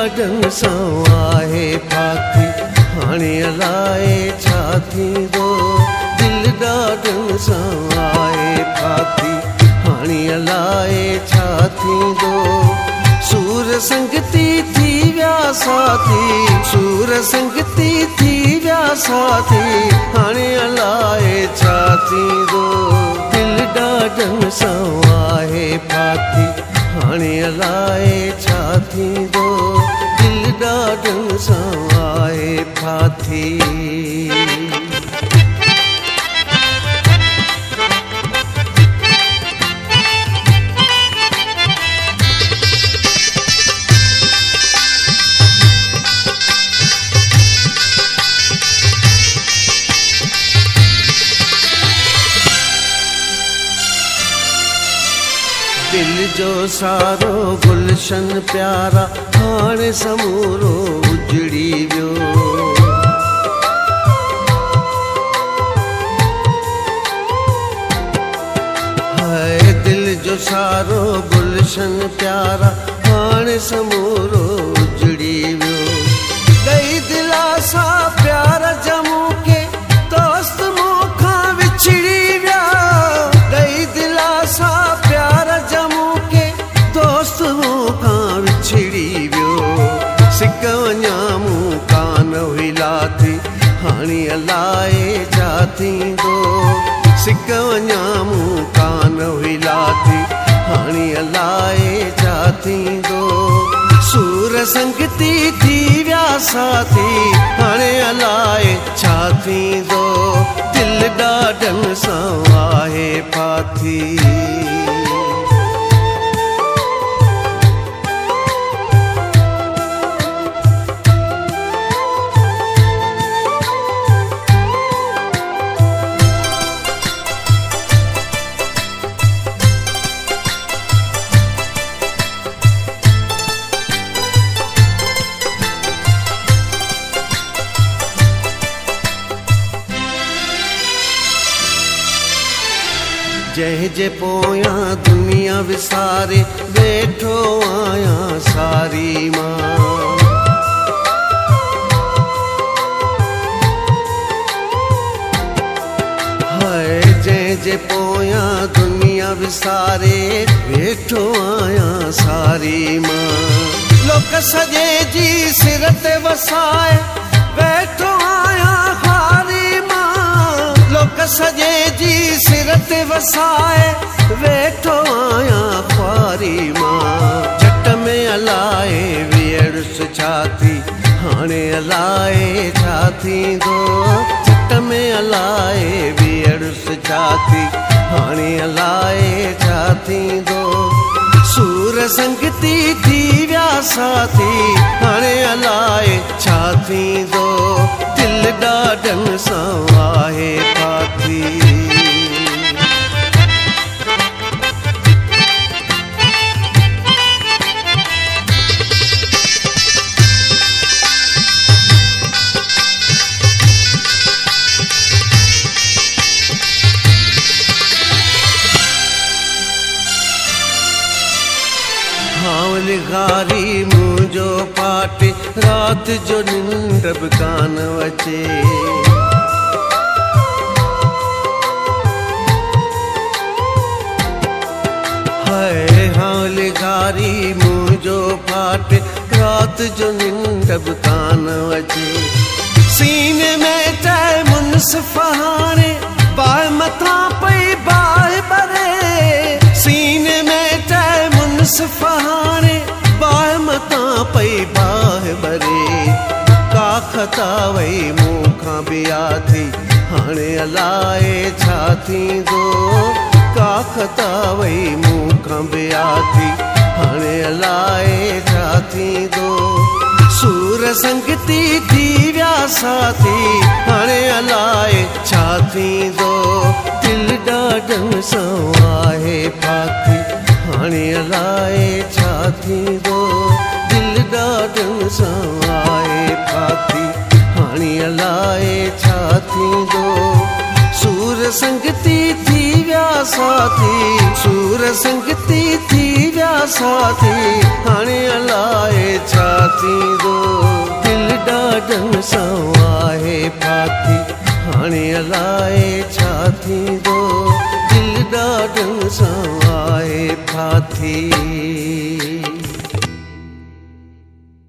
ॾाढनि सां आहे फाथी, हाणे अलाए छा थींदो। दिलि ॾाढनि सां आहे फाथी, हाणे अलाए छा थींदो। सूर संगती थी विया साथी, सूर संगती थी विया साथी, हाणे अलाए छा थींदो। दिलि ॾाढनि सां आहे फाथी, हाणे अलाए छा थींदो। दिलि ॾाढनि सां आहे फाथी। दिल जो सारो गुलशन प्यारा, हाणे समूरो उजड़ी वियो। हाय दिल जो सारो गुलशन प्यारा, हाणे समूरो उजड़ी वियो। गई दिला सा प्यार जमू के दोस्त मूंखां विछड़ी विया। गई दिला सा प्यार जमू के दोस्त मूंखां विछड़ी वियो। सिक वञा मूं कान हुई लाथी, हाणे अलाए छा थींदो। सिक वञा मूं कान हुई लाथी, हाणे अलाए छा थींदो। सूर संगती थी विया साथी, हाणे अलाए छा थींदो। दिलि ॾाढनि सां आहे फाथी। जंहिं जे पोयां दुनिया विसारे वेठो आहियां सारी मां। हाय जंहिं जे पोयां दुनिया विसारे वेठो आहियां सारी मां। लोक सॼे जी सिर ते वसाए वेठो आहियां हारी मां। लोक सॼे जी सिर ते वसाए वेठो आहियां ख्वारी मां। झट में अलाए वियड़ुसि छा थी, हाणे अलाए छा थींदो। झट में अलाए वियड़ुसि छा थी, हाणे अलाए छा थींदो। सूर संगती थी विया साथी, हाणे अलाए छा थींदो। दिलि ॾाढनि सां आहे फाथी। हावलगारी मुंहिंजो पाटे, रात जो निंड बि कान अचे। हाय हावलगारी मुंहिंजो पाटे, रात जो निंड बि कान अचे। सीने में चाहे मुनसिफ़ हाणे बाहि मथां पई बाहि भरे। सीने में चाहे मुनसिफ़ हाणे बाहि मथां पई बाहि भरे। का ख़ता वई मूंखां बिया थी, हाणे अलाए छा थींदो। का ख़ता वई मूंखां बिया थी, हाणे अलाए छा थींदो। सूर संगती थी विया साथी, हाणे अलाए छा थींदो। दिलि ॾाढनि सां आहे फाथी, हाणे अलाए छा थींदो। दिलि ॾाढनि सां आहे फाथी, हाणे अलाए छा थींदो। सूर संगती थी विया साथी, सूर संगती थी विया साथी, हाणे अलाए छा थींदो, दिल ॾाढनि सां आहे फाथी, हाणे अलाए छा थींदो, दिल ॾाढनि सां आहे फाथी।